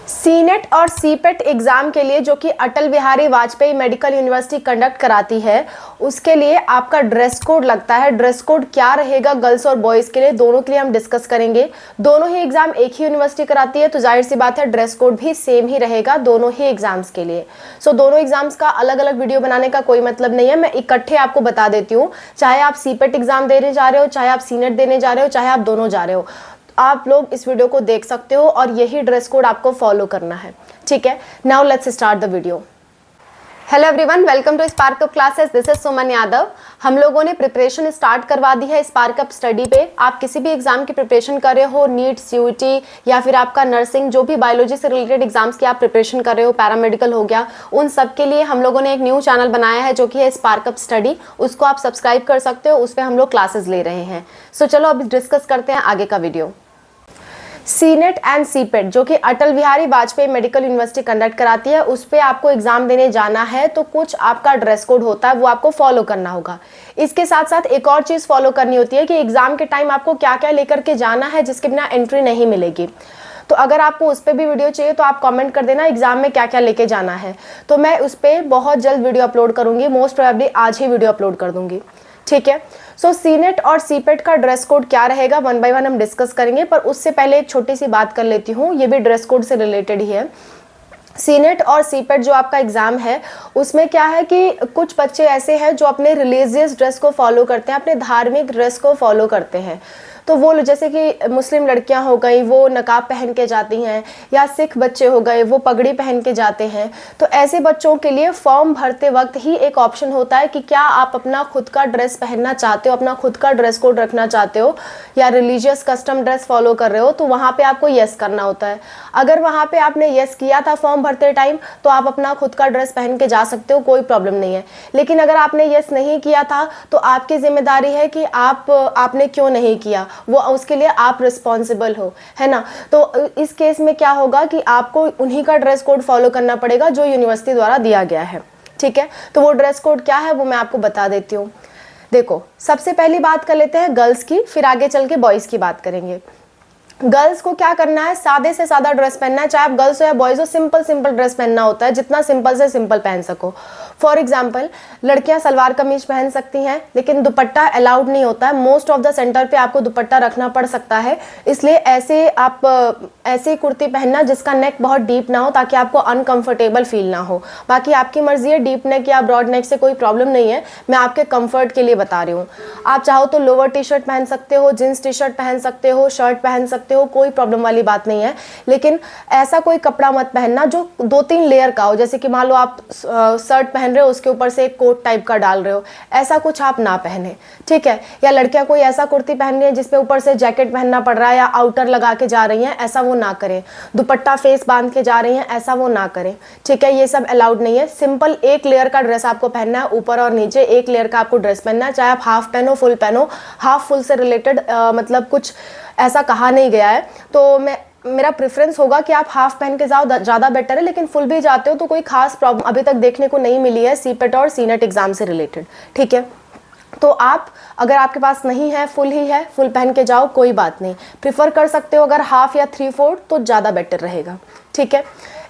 Senate और CIPET exam के लिए जो कि Atal Bihari Vajpayee medical university conduct कराती है, उसके लिए आपका ड्रेस कोड लगता है। ड्रेस कोड क्या रहेगा गर्ल्स और बॉयज़ के लिए, दोनों के लिए हम डिस्कस करेंगे। दोनों ही एग्ज़ाम एक ही यूनिवर्सिटी कराती है, तो जाहिर सी बात है ड्रेस कोड भी सेम ही रहेगा दोनों ही एग्ज़ाम्स के लिए। दोनों एग्ज़ाम्स का अलग अलग वीडियो बनाने का कोई मतलब नहीं है, मैं इकट्ठे आपको बता देती हूँ। चाहे आप सीपेट एग्ज़ाम देने जा रहे हो, चाहे आप सीनेट देने जा रहे हो, चाहे आप दोनों जा रहे हो, आप लोग इस वीडियो को देख सकते हो और यही ड्रेस कोड आपको फॉलो करना है। ठीक है, now let's start the video. Hello everyone, welcome to spark up classes. This is Suman Yadav. हम लोगों ने प्रिपरेशन स्टार्ट करवा दी है स्पार्क अप स्टडी पे। आप किसी भी एग्जाम की प्रिपरेशन कर रहे हो, नीट, सीयूटी या फिर आपका नर्सिंग, जो भी बायोलॉजी से रिलेटेड एग्जाम्स की आप प्रिपरेशन कर रहे हो, पैरामेडिकल हो गया, उन सब के लिए हम लोगों ने एक न्यू चैनल बनाया है जो कि है स्पार्क अप स्टडी। उसको आप सब्सक्राइब कर सकते हो, उस पर हम लोग क्लासेस ले रहे हैं। चलो अब डिस्कस करते हैं आगे का वीडियो। सीनेट एंड सीपेट जो कि Atal Bihari Vajpayee medical university conduct कराती है, उस पर आपको एग्जाम देने जाना है, तो कुछ आपका ड्रेस कोड होता है, वो आपको फॉलो करना होगा। इसके साथ साथ एक और चीज़ फॉलो करनी होती है कि एग्जाम के टाइम आपको क्या क्या लेकर के जाना है, जिसके बिना एंट्री नहीं मिलेगी। तो अगर आपको उस पर भी वीडियो चाहिए तो आप कमेंट कर देना एग्जाम में क्या क्या लेके जाना है, तो मैं उस पर बहुत जल्द वीडियो अपलोड करूँगी। मोस्ट प्रोबेबली आज ही वीडियो अपलोड कर दूँगी। ठीक है, सीनेट और सीपेट का ड्रेस कोड क्या रहेगा, वन बाय वन हम डिस्कस करेंगे। पर उससे पहले एक छोटी सी बात कर लेती हूँ, ये भी ड्रेस कोड से रिलेटेड ही है। सीनेट और सीपेट जो आपका एग्ज़ाम है, उसमें क्या है कि कुछ बच्चे ऐसे हैं जो अपने रिलीजियस ड्रेस को फॉलो करते हैं, अपने धार्मिक ड्रेस को फॉलो करते हैं। तो वो जैसे कि मुस्लिम लड़कियां हो गई, वो नकाब पहन के जाती हैं, या सिख बच्चे हो गए, वो पगड़ी पहन के जाते हैं। तो ऐसे बच्चों के लिए फॉर्म भरते वक्त ही एक ऑप्शन होता है कि क्या आप अपना खुद का ड्रेस पहनना चाहते हो, अपना खुद का ड्रेस कोड रखना चाहते हो, या रिलीजियस कस्टम ड्रेस फॉलो कर रहे हो, तो वहाँ पर आपको येस करना होता है। अगर वहाँ पर आपने येस किया था फॉर्म भरते टाइम, तो आप अपना खुद का ड्रेस पहन के जा सकते हो, कोई प्रॉब्लम नहीं है। लेकिन अगर आपने येस नहीं किया था, तो आपकी जिम्मेदारी है कि आपने क्यों नहीं किया, वो उसके लिए आप रिस्पॉन्सिबल हो, है ना। तो इस केस में क्या होगा कि आपको उन्हीं का ड्रेस कोड फॉलो करना पड़ेगा जो यूनिवर्सिटी द्वारा दिया गया है। ठीक है, तो वो ड्रेस कोड क्या है वो मैं आपको बता देती हूँ। देखो, सबसे पहली बात कर लेते हैं गर्ल्स की, फिर आगे चल के बॉयज़ की बात करेंगे। गर्ल्स को क्या करना है, सादे से सादा ड्रेस पहनना है, चाहे आप गर्ल्स हो या बॉयज़ हो, सिंपल सिंपल ड्रेस पहनना होता है, जितना सिंपल से सिंपल पहन सको। फॉर एग्जाम्पल, लड़कियां सलवार कमीज पहन सकती हैं, लेकिन दुपट्टा अलाउड नहीं होता है। मोस्ट ऑफ द सेंटर पे आपको दुपट्टा रखना पड़ सकता है, इसलिए ऐसे कुर्ती पहनना जिसका नेक बहुत डीप ना हो, ताकि आपको अनकंफर्टेबल फील ना हो। बाकी आपकी मर्जी है, डीप नेक या ब्रॉड नेक से कोई प्रॉब्लम नहीं है, मैं आपके कंफर्ट के लिए बता रही हूँ। आप चाहो तो लोअर टी शर्ट पहन सकते हो, जींस टी शर्ट पहन सकते हो, शर्ट पहन सकते हो, कोई प्रॉब्लम वाली बात नहीं है। लेकिन ऐसा कोई कपड़ा मत पहनना जो 2-3 लेयर का हो, जैसे कि मान लो आप शर्ट पहन रहे हो, उसके ऊपर से एक कोट टाइप का डाल रहे हो, ऐसा कुछ आप ना पहने। ठीक है, या लड़कियां कोई ऐसा कुर्ती पहन रही है जिसपे ऊपर से जैकेट पहनना पड़ रहा है या आउटर लगा के जा रही हैं, ऐसा वो ना करें। दुपट्टा फेस बांध के जा रही हैं, ऐसा वो ना करें। ठीक है, ये सब अलाउड नहीं है। सिंपल एक लेयर का ड्रेस आपको पहनना है, ऊपर और नीचे एक लेयर का आपको ड्रेस पहनना है, चाहे आप हाफ पहनो फुल पहनो। हाफ फुल से रिलेटेड मतलब कुछ ऐसा कहा नहीं गया है, तो मेरा प्रेफरेंस होगा कि आप हाफ पहन के जाओ, ज़्यादा बेटर है। लेकिन फुल भी जाते हो तो कोई खास प्रॉब्लम अभी तक देखने को नहीं मिली है सीपेट और सीनेट एग्जाम से रिलेटेड। ठीक है, तो आप अगर आपके पास नहीं है, फुल ही है, फुल पहन के जाओ, कोई बात नहीं। प्रिफर कर सकते हो अगर हाफ या 3/4 तो ज़्यादा बेटर रहेगा। ठीक है,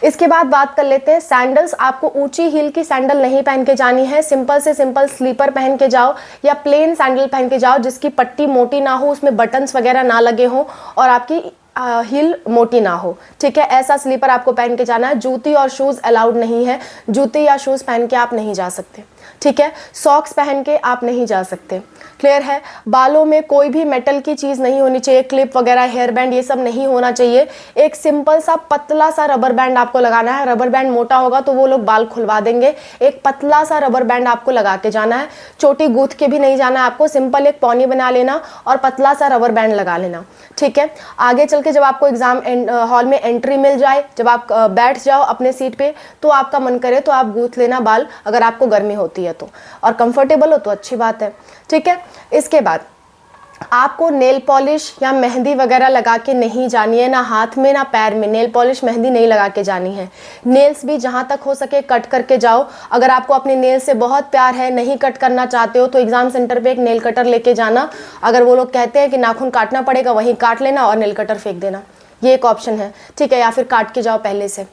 इसके बाद बात कर लेते हैं सैंडल्स। आपको ऊंची हील की सैंडल नहीं पहन के जानी है, सिंपल से सिंपल स्लीपर पहन के जाओ, या प्लेन सैंडल पहन के जाओ जिसकी पट्टी मोटी ना हो, उसमें बटन्स वगैरह ना लगे हो और आपकी हील मोटी ना हो। ठीक है, ऐसा स्लीपर आपको पहन के जाना है। जूती और शूज़ अलाउड नहीं है, जूती या शूज़ पहन के आप नहीं जा सकते। ठीक है, सॉक्स पहन के आप नहीं जा सकते। क्लियर है। बालों में कोई भी मेटल की चीज़ नहीं होनी चाहिए, क्लिप वगैरह, हेयर बैंड, ये सब नहीं होना चाहिए। एक सिंपल सा पतला सा रबर बैंड आपको लगाना है। रबर बैंड मोटा होगा तो वो लोग बाल खुलवा देंगे। एक पतला सा रबर बैंड आपको लगा के जाना है। चोटी गूंथ के भी नहीं जाना है आपको, सिंपल एक पौनी बना लेना और पतला सा रबर बैंड लगा लेना। ठीक है, आगे चल के जब आपको एग्जाम हॉल में एंट्री मिल जाए, जब आप बैठ जाओ अपने सीट पे, तो आपका मन करे तो आप गूंथ लेना बाल, अगर आपको गर्मी होती है तो, और कंफर्टेबल हो तो अच्छी बात है। ठीक है, इसके बाद आपको नेल पॉलिश या मेहंदी वगैरह लगा के नहीं जानी है, ना हाथ में ना पैर में। नेल पॉलिश मेहंदी नहीं लगा के जानी है। नेल्स भी जहाँ तक हो सके कट करके जाओ। अगर आपको अपने नेल से बहुत प्यार है, नहीं कट करना चाहते हो, तो एग्जाम सेंटर पे एक नेल कटर लेके जाना। अगर वो लोग कहते हैं कि नाखून काटना पड़ेगा, वहीं काट लेना और नेल कटर फेंक देना। ये एक ऑप्शन है, ठीक है, या फिर काट के जाओ पहले से।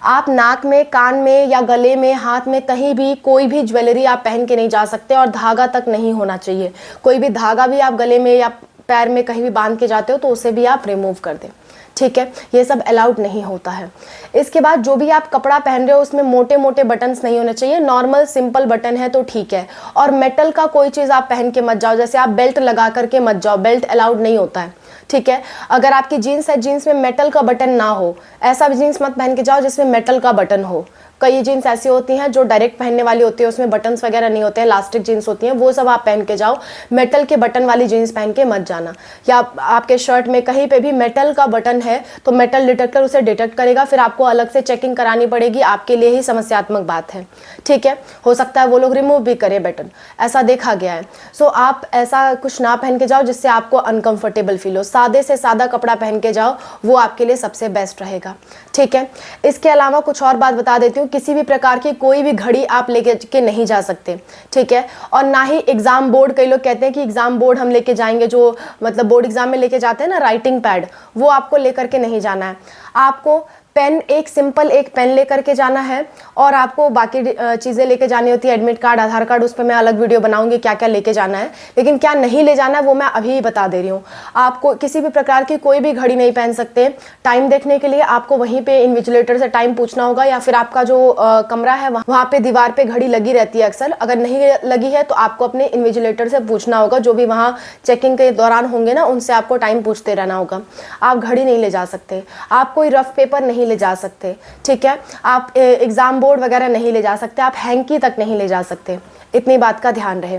आप नाक में, कान में या गले में, हाथ में कहीं भी कोई भी ज्वेलरी आप पहन के नहीं जा सकते और धागा तक नहीं होना चाहिए। कोई भी धागा भी आप गले में या पैर में कहीं भी बांध के जाते हो तो उसे भी आप रिमूव कर दें, ठीक है, ये सब अलाउड नहीं होता है। इसके बाद जो भी आप कपड़ा पहन रहे हो उसमें मोटे मोटे बटन्स नहीं होने चाहिए, नॉर्मल सिंपल बटन है तो ठीक है। और मेटल का कोई चीज़ आप पहन के मत जाओ, जैसे आप बेल्ट लगा करके मत जाओ, बेल्ट अलाउड नहीं होता है, ठीक है। अगर आपकी जीन्स है, जीन्स में मेटल का बटन ना हो, ऐसा भी जीन्स मत पहन के जाओ जिसमें मेटल का बटन हो। कई जीन्स ऐसी होती हैं जो डायरेक्ट पहनने वाली होती है, उसमें बटन्स वगैरह नहीं होते हैं, इलास्टिक जीन्स होती हैं, वो सब आप पहन के जाओ। मेटल के बटन वाली जीन्स पहन के मत जाना। या आपके शर्ट में कहीं पे भी मेटल का बटन है तो मेटल डिटेक्टर उसे डिटेक्ट करेगा, फिर आपको अलग से चेकिंग करानी पड़ेगी, आपके लिए ही समस्यात्मक बात है, ठीक है। हो सकता है वो लोग रिमूव भी करें बटन, ऐसा देखा गया है। सो आप ऐसा कुछ ना पहन के जाओ जिससे आपको अनकंफर्टेबल फील हो। सादे से सादा कपड़ा पहन के जाओ, वो आपके लिए सबसे बेस्ट रहेगा, ठीक है। इसके अलावा कुछ और बात बता देती हूँ, किसी भी प्रकार की कोई भी घड़ी आप लेके के नहीं जा सकते, ठीक है। और ना ही एग्जाम बोर्ड, कई लोग कहते हैं कि एग्जाम बोर्ड हम लेके जाएंगे, जो मतलब बोर्ड एग्जाम में लेके जाते हैं ना राइटिंग पैड, वो आपको लेकर के नहीं जाना है। आपको पेन, एक सिंपल एक पेन लेकर के जाना है और आपको बाकी चीज़ें लेके जानी होती है, एडमिट कार्ड, आधार कार्ड, उस पर मैं अलग वीडियो बनाऊंगी क्या क्या लेके जाना है। लेकिन क्या नहीं ले जाना है वो मैं अभी ही बता दे रही हूँ। आपको किसी भी प्रकार की कोई भी घड़ी नहीं पहन सकते। टाइम देखने के लिए आपको वहीं पे इन्विजिलेटर से टाइम पूछना होगा, या फिर आपका जो कमरा है वहाँ पे दीवार पे घड़ी लगी रहती है अक्सर। अगर नहीं लगी है तो आपको अपने इन्विजिलेटर से पूछना होगा, जो भी वहाँ चेकिंग के दौरान होंगे ना, उनसे आपको टाइम पूछते रहना होगा। आप घड़ी नहीं ले जा सकते, आप कोई रफ पेपर नहीं ले जा सकते, ठीक है। आप एग्जाम बोर्ड वगैरह नहीं ले जा सकते, आप हैंकी तक नहीं ले जा सकते। इतनी बात का ध्यान रहे,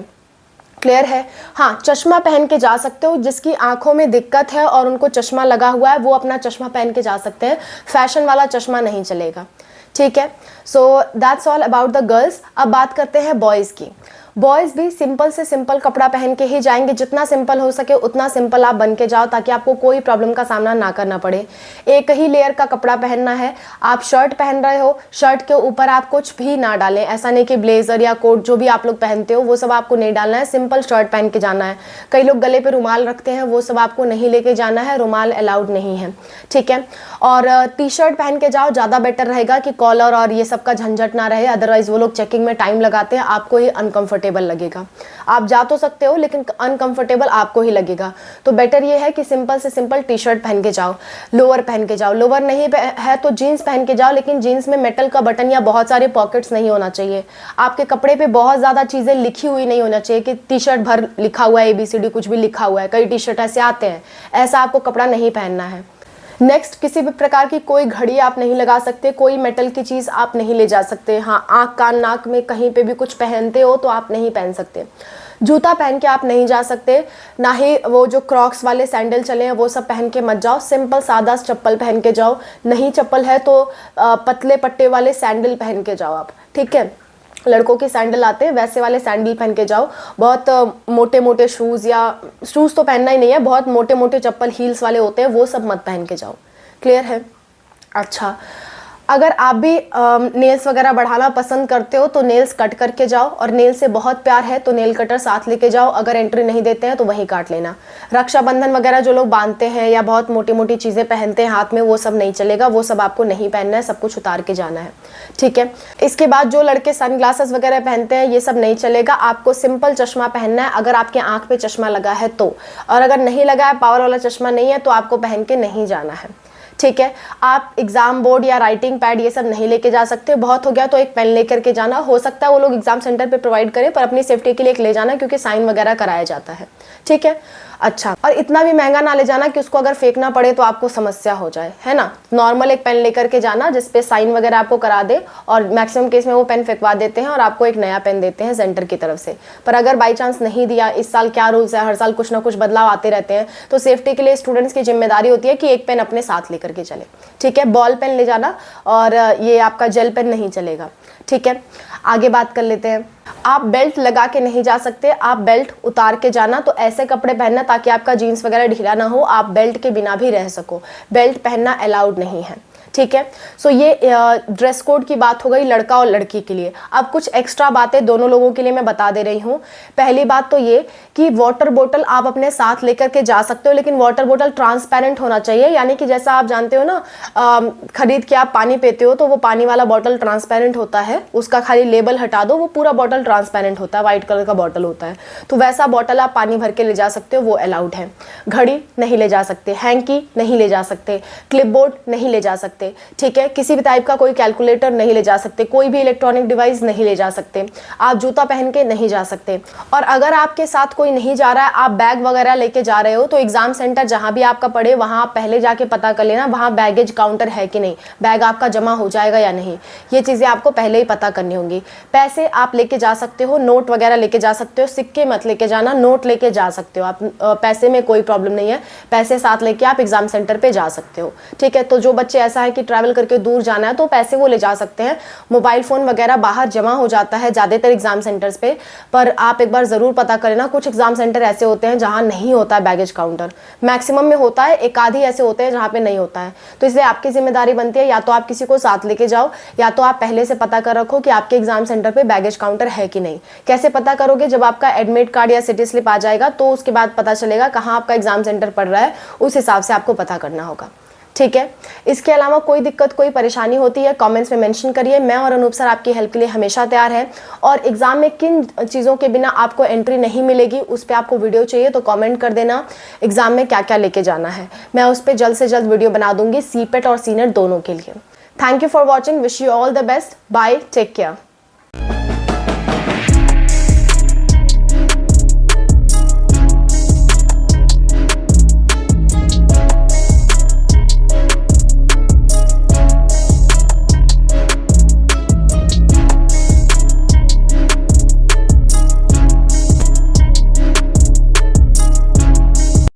क्लियर है। हाँ, चश्मा पहन के जा सकते हो, जिसकी आंखों में दिक्कत है और उनको चश्मा लगा हुआ है वो अपना चश्मा पहन के जा सकते हैं, फैशन वाला चश्मा नहीं चलेगा, ठीक है। So that's all about the girls. अब बात करते हैं बॉयज़ की। बॉयज़ भी सिंपल से सिंपल कपड़ा पहन के ही जाएंगे, जितना सिंपल हो सके उतना सिंपल आप बन के जाओ, ताकि आपको कोई प्रॉब्लम का सामना ना करना पड़े। एक ही लेयर का कपड़ा पहनना है। आप शर्ट पहन रहे हो, शर्ट के ऊपर आप कुछ भी ना डालें, ऐसा नहीं कि ब्लेजर या कोट जो भी आप लोग पहनते हो वो सब आपको नहीं डालना है, सिंपल शर्ट पहन के जाना है। कई लोग गले पे रुमाल रखते हैं, वो सब आपको नहीं लेके जाना है, रुमाल अलाउड नहीं है, ठीक है। और टी शर्ट पहन के जाओ, ज़्यादा बेटर रहेगा कि कॉलर और ये सब का झंझट ना रहे, अदरवाइज वो लोग चेकिंग में टाइम लगाते हैं, आपको ही अनकंफर्टेबल लगेगा। आप जा तो सकते हो लेकिन अनकंफर्टेबल आपको ही लगेगा। तो बेटर ये है कि सिंपल से सिंपल टी शर्ट पहन के जाओ, लोअर पहन के जाओ। लोअर नहीं है तो जीन्स पहन के जाओ, लेकिन जीन्स में मेटल का बटन या बहुत सारे पॉकेट्स नहीं होना चाहिए। आपके कपड़े पे बहुत ज़्यादा चीज़ें लिखी हुई नहीं होना चाहिए कि टी शर्ट भर लिखा हुआ है, ABCD कुछ भी लिखा हुआ है। कई टी शर्ट ऐसे आते हैं, ऐसा आपको कपड़ा नहीं पहनना है। नेक्स्ट, किसी भी प्रकार की कोई घड़ी आप नहीं लगा सकते, कोई मेटल की चीज़ आप नहीं ले जा सकते। हाँ, आँख, कान, नाक में कहीं पे भी कुछ पहनते हो तो आप नहीं पहन सकते। जूता पहन के आप नहीं जा सकते, ना ही वो जो क्रॉक्स वाले सैंडल चले हैं वो सब पहन के मत जाओ। सिंपल सादा चप्पल पहन के जाओ, नहीं चप्पल है तो पतले पट्टे वाले सैंडल पहन के जाओ आप, ठीक है। लड़कों के सैंडल आते हैं वैसे वाले सैंडल पहन के जाओ। बहुत मोटे मोटे शूज़, या शूज़ तो पहनना ही नहीं है, बहुत मोटे मोटे चप्पल हील्स वाले होते हैं वो सब मत पहन के जाओ, क्लियर है। अच्छा, अगर आप भी नेल्स वगैरह बढ़ाना पसंद करते हो तो नेल्स कट करके जाओ, और नेल से बहुत प्यार है तो नेल कटर साथ लेके जाओ। अगर एंट्री नहीं देते हैं तो वहीं काट लेना। रक्षाबंधन वगैरह जो लोग बांधते हैं या बहुत मोटी मोटी चीज़ें पहनते हैं हाथ में, वो सब नहीं चलेगा, वो सब आपको नहीं पहनना है, सब कुछ उतार के जाना है, ठीक है। इसके बाद जो लड़के सनग्लासेस वगैरह पहनते हैं ये सब नहीं चलेगा, आपको सिंपल चश्मा पहनना है अगर आपके आँख पे चश्मा लगा है तो। और अगर नहीं लगा है, पावर वाला चश्मा नहीं है, तो आपको पहन के नहीं जाना है, ठीक है। आप एग्जाम बोर्ड या राइटिंग पैड ये सब नहीं लेके जा सकते। बहुत हो गया तो एक पेन लेकर के जाना। हो सकता है वो लोग एग्जाम सेंटर पे प्रोवाइड करें, पर अपनी सेफ्टी के लिए एक ले जाना, क्योंकि साइन वगैरह कराया जाता है, ठीक है। अच्छा, और इतना भी महंगा ना ले जाना कि उसको अगर फेंकना पड़े तो आपको समस्या हो जाए, है ना। नॉर्मल एक पेन लेकर के जाना जिसपे साइन वगैरह आपको करा दे, और मैक्सिमम केस में वो पेन फेंकवा देते हैं और आपको एक नया पेन देते हैं सेंटर की तरफ से। पर अगर बाई चांस नहीं दिया, इस साल क्या रूल्स है, हर साल कुछ ना कुछ बदलाव आते रहते हैं, तो सेफ्टी के लिए स्टूडेंट्स की जिम्मेदारी होती है कि एक पेन अपने साथ लेकर के चले, ठीक है। बॉल पेन ले जाना, और ये आपका जेल पेन नहीं चलेगा, ठीक है। आगे बात कर लेते हैं। आप बेल्ट लगा के नहीं जा सकते, आप बेल्ट उतार के जाना। तो ऐसे कपड़े पहनना ताकि आपका जीन्स वगैरह ढीला ना हो, आप बेल्ट के बिना भी रह सको। बेल्ट पहनना अलाउड नहीं है, ठीक है। सो ये ड्रेस कोड की बात हो गई लड़का और लड़की के लिए। अब कुछ एक्स्ट्रा बातें दोनों लोगों के लिए मैं बता दे रही हूँ। पहली बात तो ये कि वाटर बोतल आप अपने साथ लेकर के जा सकते हो, लेकिन वाटर बोतल ट्रांसपेरेंट होना चाहिए, यानी कि जैसा आप जानते हो ना, खरीद के आप पानी पीते हो तो वो पानी वाला बॉटल ट्रांसपेरेंट होता है, उसका खाली लेबल हटा दो, वो पूरा बॉटल ट्रांसपेरेंट होता है, व्हाइट कलर का बॉटल होता है। तो वैसा बॉटल आप पानी भर के ले जा सकते हो, वो अलाउड है। घड़ी नहीं ले जा सकते, हैंकी नहीं ले जा सकते, क्लिपबोर्ड नहीं ले जा सकते, ठीक है। किसी भी टाइप का कोई कैलकुलेटर नहीं ले जा सकते, कोई भी इलेक्ट्रॉनिक डिवाइस नहीं ले जा सकते, आप जूता पहन के नहीं जा सकते। और अगर आपके साथ कोई नहीं जा रहा है, आप बैग वगैरह लेके जा रहे हो, तो एग्जाम सेंटर जहां भी आपका पड़े वहां आप पहले जाके पता कर लेना वहां बैगेज काउंटर है कि नहीं, बैग आपका जमा हो जाएगा या नहीं, ये चीजें आपको पहले ही पता करनी होंगी। पैसे आप लेके जा सकते हो, नोट वगैरह लेके जा सकते हो, सिक्के मत लेके जाना, नोट लेके जा सकते हो आप, पैसे में कोई प्रॉब्लम नहीं है, पैसे साथ लेके आप एग्जाम सेंटर पे जा सकते हो, ठीक है। तो जो बच्चे ऐसा है कि ट्रैवल करके दूर जाना है तो पैसे वो ले जा सकते हैं। मोबाइल फोन वगैरह बाहर जमा हो जाता है ज्यादातर एग्जाम सेंटर्स पे, पर आप एक बार जरूर पता करें ना, कुछ एग्जाम सेंटर ऐसे होते हैं जहां नहीं होता है बैगेज काउंटर, मैक्सिमम में होता है, एक आधी ऐसे होते हैं जहां पे नहीं होता है। तो इसलिए आपकी जिम्मेदारी बनती है या तो आप किसी को साथ लेके जाओ, या तो आप पहले से पता कर रखो कि आपके एग्जाम सेंटर पे बैगेज काउंटर है कि नहीं। कैसे पता करोगे? जब आपका एडमिट कार्ड या सिटी स्लिप आ जाएगा तो उसके बाद पता चलेगा कहाँ आपका एग्जाम सेंटर पड़ रहा है, उस हिसाब से आपको पता करना होगा, ठीक है। इसके अलावा कोई दिक्कत, कोई परेशानी होती है, कमेंट्स में मेंशन करिए। मैं और अनूप सर आपकी हेल्प के लिए हमेशा तैयार है। और एग्जाम में किन चीज़ों के बिना आपको एंट्री नहीं मिलेगी, उस पर आपको वीडियो चाहिए तो कमेंट कर देना, एग्जाम में क्या क्या लेके जाना है, मैं उस पर जल्द से जल्द वीडियो बना दूंगी, सीपेट और सीनेट दोनों के लिए। Thank you for watching, wish you all the best, bye, take care.